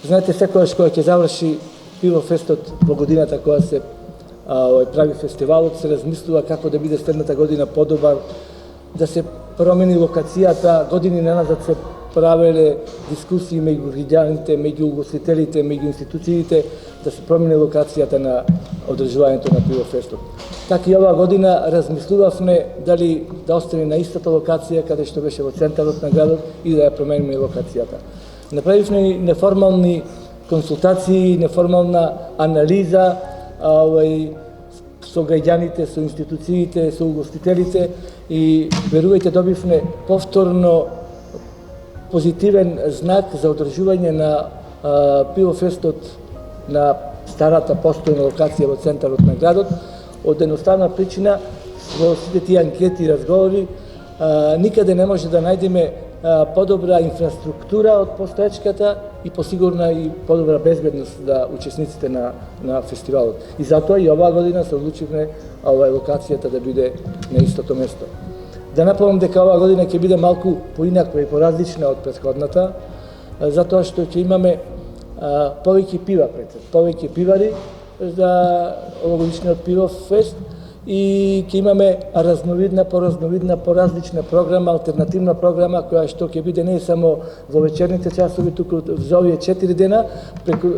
Знаете, секогаш кога ќе заврши Пивофестот во годината кога се прави фестивалот, се размислува како да биде следната година подобар, да се промени локацијата. Години наназад се правеле дискусии меѓу граѓаните, меѓу угостителите, меѓу институциите, да се промени локацијата на одржувањето на Пивофестот. Така и оваа година размислувавме дали да остане на истата локација каде што беше во центарот на градот и да ја промениме локацијата. Направивме неформални консултации, неформална анализа со граѓаните, со институциите, со угостителите и верувајте добивме повторно позитивен знак за одржување на Пивофестот на старата постојна локација во центарот на градот, од едноставна причина во сите тие анкети и разговори никаде не може да најдеме подобра инфраструктура од постоечката и посигурна и подобра безбедност за учесниците на фестивалот. И затоа и оваа година се одлучивме локацијата да биде на истото место. Да напомнам дека оваа година ќе биде малку поинаква и поразлична од претходната, затоа што ќе имаме повеќе пива пред се, повеќе пивари за овогодишниот Пивофест и ќе имаме разновидна, поразлична програма, алтернативна програма која што ќе биде не само во вечерните часови, туку за овие 4 дена, преку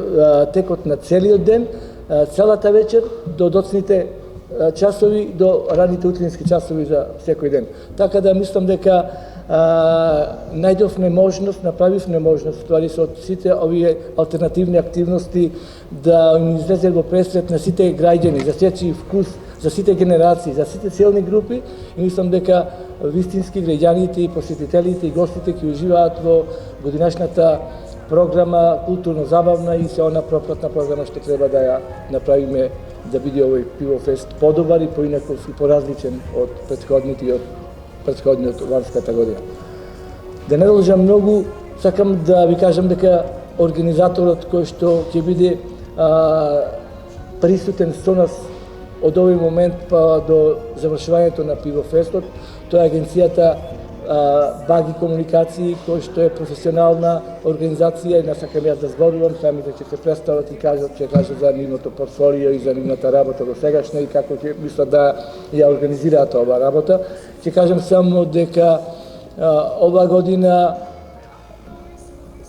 текот на целиот ден, целата вечер до доцните часови до раните утрински часови за секој ден. Така да мислам дека најдовме можност, направивме можност, ствари со сите овие алтернативни активности да излезе во пресрет на сите граѓани, за сечи вкус, за сите генерации, за сите целни групи и мислам дека вистински граѓаните и посетителите и гостите ќе уживаат во годинашната програма, културно-забавна и се она пропратна програма што треба да ја направиме да биде овој Пивофест подобар и поинаков и поразличен од претходниот ланската година. Да не должам многу, сакам да ви кажам дека организаторот кој што ќе биде присутен со нас од овој момент па до завршувањето на Пивофестот, тоа е агенцијата Баги комуникации, кој што е професионална организација и не сакам јас да зборувам, самите ќе се представат и ќе кажат за нивното портфолио и за нивната работа до сегашна и како ќе мислат да ја организираат оваа работа. Ќе кажам само дека оваа година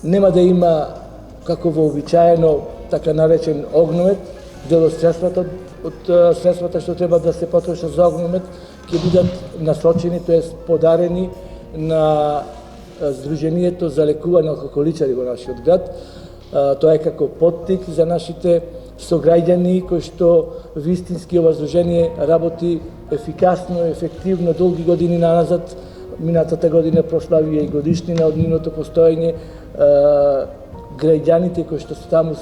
нема да има како вообичаено така наречен огномет, дел од средствата што треба да се потрошат за огномет ќе бидат насочени, тоест подарени на Сдруженијето за лекување алкохоличари во нашиот град. Тоа е како поттик за нашите сограѓани кои што вистински ова Сдружение работи ефикасно, ефективно, долги години наназад. Минатата година прослави и годишнина од нивното постоење. Граѓаните кои што таму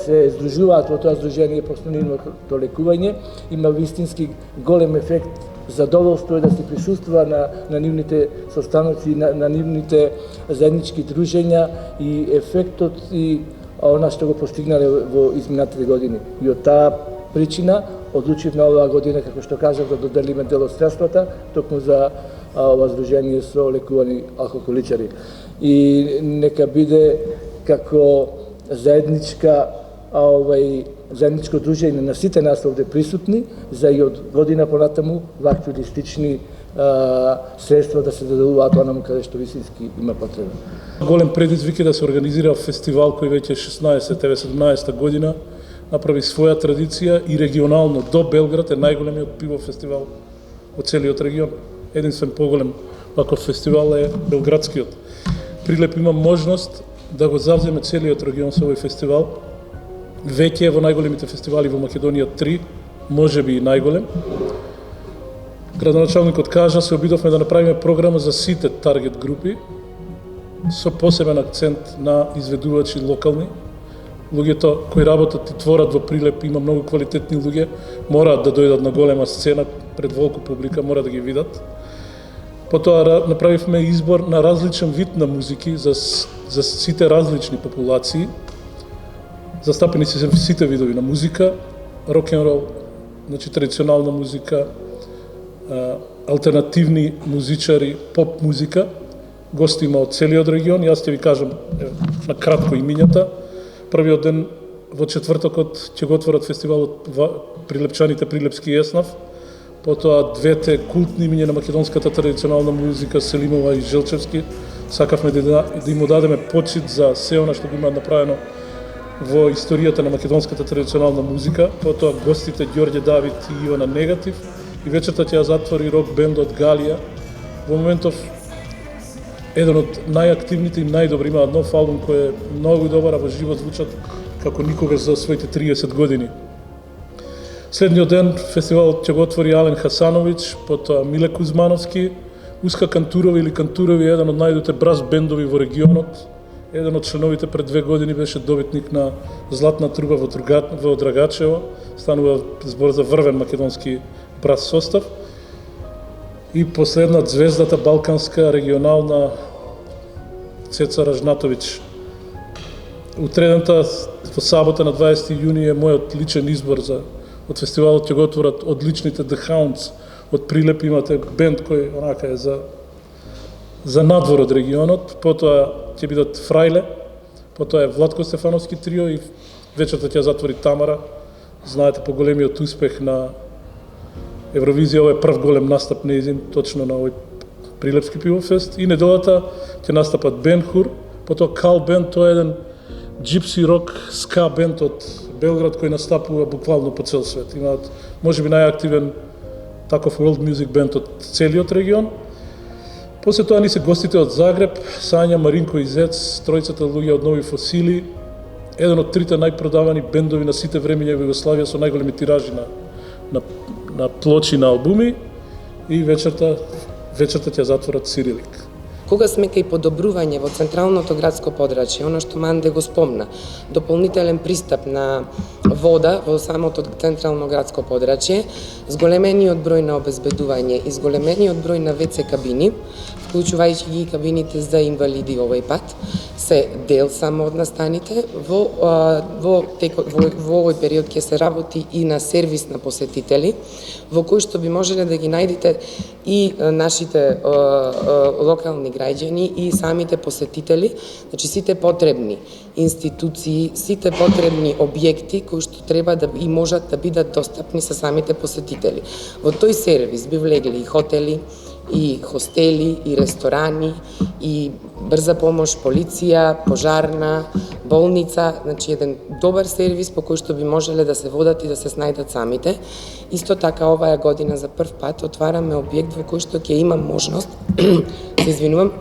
се здружуваат во тоа Сдружение после нивното лекување, има вистински голем ефект, задоволство е да се присуствува на нивните состаноци, на нивните заеднички дружења и ефектот и она што го постигнале во изминатите години. И од таа причина одлучивме оваа година, како што кажав, да доделиме дел од средствата токму за ова Сдружение со лекувани алкохоличари. И нека биде како заедничко дружење на сите нас овде присутни, за и од година понатаму вакви листични средства да се доделуваат онаму каде што вистински има потреба. Голем предизвик е да се организира фестивал кој веќе 16-17 година направи своја традиција и регионално до Белград е најголемиот пивофестивал во целиот регион. Единствен поголем ваков фестивал е белградскиот. Прилеп има можност да го завземе целиот регион со овој фестивал. Веќе е во најголемите фестивали во Македонија 3, можеби и најголем. Градоначалникот кажа, се обидовме да направиме програма за сите таргет групи, со посебен акцент на изведувачи локални. Луѓето кои работат и творат во Прилеп, има многу квалитетни луѓе, мораат да дојдат на голема сцена пред волку публика, мора да ги видат. Потоа направивме избор на различен вид на музики за сите различни популации. Застапени се сите видови на музика, рок-н-рол, значи традиционална музика, алтернативни музичари, поп музика. Гости има од целиот регион. Јас ќе ви кажам на кратко имињата. Првиот ден во четвртокот ќе го отворат фестивалот Прилепчаните Прилепски еснав, потоа двете култни имиња на македонската традиционална музика Селимова и Желчевски. Сакавме да им дадеме почит за се она што го имаат направено во историјата на македонската традиционална музика. Потоа гостите Ѓорѓе Давид и Ивана Негатив, и вечерта ќе ја затвори рок бендот Галија. Во моментов еден од најактивните и најдобри, имаат нов албум кој е многу добар, а во живот звучат како никогаш за своите 30 години. Следниот ден фестивалот ќе го отвори Ален Хасановиќ, потоа Миле Кузмановски, Уска Кантурови или Кантурови, еден од најдобрите брас бендови во регионот. Еден од членовите пред 2 години беше добитник на Златна труба во Драгачево. Станува збор за врвен македонски брас состав. И последна звездата балканска регионална Цеца Ражнатовиќ. Утредента во сабота на 20 јуни е мојот личен избор од фестивалот, ќе го отворат одличните The Hounds од Прилеп. Имате бенд кој онака е за надвор од регионот. Потоа ќе бидат Фрајле, потоа е Владко Стефановски трио и вечерта ќе затвори Тамара. Знаете, по големиот успех на Евровизија, ова е прв голем настап неизин точно на овој Прилепски пивофест. И неделата ќе настапат Бен Хур, потоа Кал Бенд, тоа е еден джипси рок ска бенд од Белград кој настапува буквално по цел свет. Имаат можеби најактивен таков world music бенд од целиот регион. После тоа ни се гостите од Загреб, Сања, Маринко и Зец, тројцата луѓе од Нови Фосили, еден од трите најпродавани бендови на сите времиња во Југославија со најголеми тиражи на плочи на албуми, и вечерта ќе затворат Сирилик. Кога сме кај подобрување во централното градско подрачје, она што Манде го спомна, дополнителен пристап на вода во самото централно градско подрачје, зголемениот број на обезбедување и зголемениот број на ВЦ кабини, вклучувајќи ги кабините за инвалиди овој пат, се дел само од настаните. Во овој период ќе се работи и на сервис на посетители, во кој што би можеле да ги најдете и нашите локални граѓани и самите посетители, значи сите потребни институции, сите потребни објекти кои што треба да и можат да бидат достапни за самите посетители. Во тој сервис би влегли и хотели, и хостели, и ресторани, и брза помош, полиција, пожарна, болница, значи еден добар сервис по кој што би можеле да се водат и да се снајдат самите. Исто така оваа година за прв пат отвараме објект во кој што ќе има можност, се извинувам,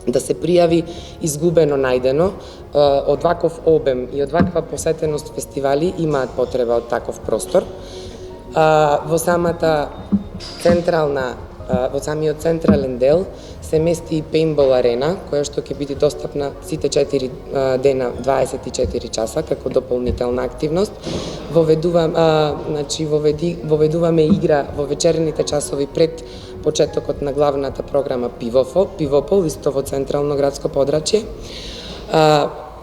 да се пријави изгубено најдено. Од ваков обем и од ваква посетеност фестивали имаат потреба од таков простор. Во самиот централен дел се мести и пейнтбол арена, која што ќе биде достапна сите 4 дена 24 часа како дополнителна активност. Воведуваме игра во вечерните часови пред почетокот на главната програма Пивопол, исто во централно градско подрачје.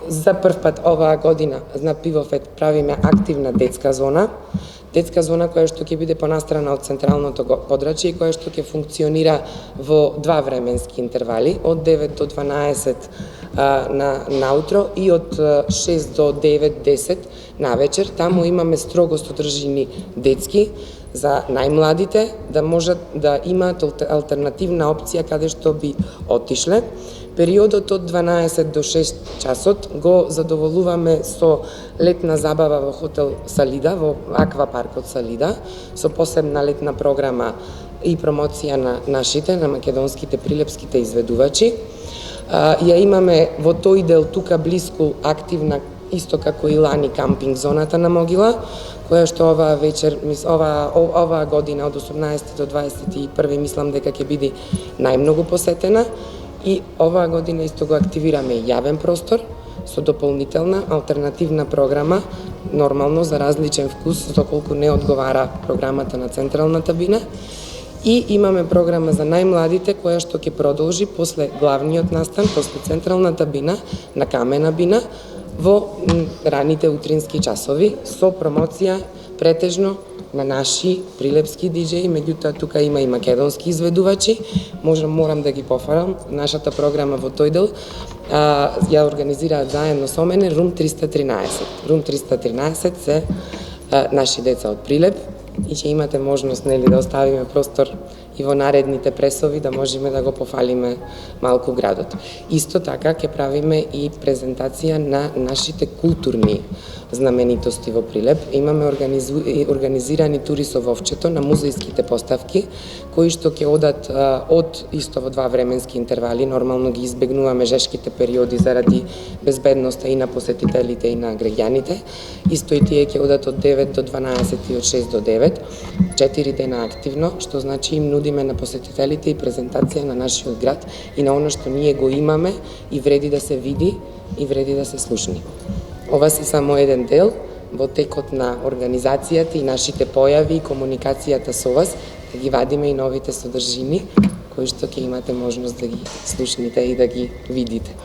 За прв пат оваа година на Пивофет правиме активна детска зона која што ќе биде понастрана од централното подрачје и која што ќе функционира во 2 временски интервали, од 9 до 12 наутро и од 6 до 9-10 навечер. Таму имаме строго содржини детски за најмладите, да можат да имаат алтернативна опција каде што би отишле. Периодот од 12 до 6 часот го задоволуваме со летна забава во хотел Салида, во аквапаркот Салида, со посебна летна програма и промоција на нашите, на македонските прилепските изведувачи. Ја имаме во тој дел тука блиску активна, исто како и лани, кампинг зоната на Могила, која што оваа вечер, оваа година од 18 до 21 мислам дека ќе биде најмногу посетена. И оваа година исто го активираме јавен простор со дополнителна алтернативна програма, нормално за различен вкус, доколку не одговара програмата на централната бина. И имаме програма за најмладите која што ќе продолжи после главниот настан, после централната бина на Камена бина во раните утрински часови со промоција претежно на наши прилепски диџеи, меѓутоа тука има и македонски изведувачи. Морам да ги пофалам. Нашата програма во тој дел ја организираат заедно со мене Рум 313. Рум 313 се наши деца од Прилеп и ќе имате можност да оставиме простор и во наредните пресови да можеме да го пофалиме малку градот. Исто така ќе правиме и презентација на нашите културни знаменитости во Прилеп. Имаме организирани тури со Вовчето на музејските поставки, кои што ќе одат од исто во 2 временски интервали. Нормално ги избегнуваме жешките периоди заради безбедноста и на посетителите и на граѓаните. Исто и тие ќе одат од 9 до 12 и од 6 до 9. 4 дена активно, што значи им нудиме на посетителите и презентација на нашиот град и на оно што ние го имаме и вреди да се види и вреди да се слушни. Ова се само еден дел во текот на организацијата и нашите појави и комуникацијата со вас, да ги вадиме и новите содржини, кои што ќе имате можност да ги слушните и да ги видите.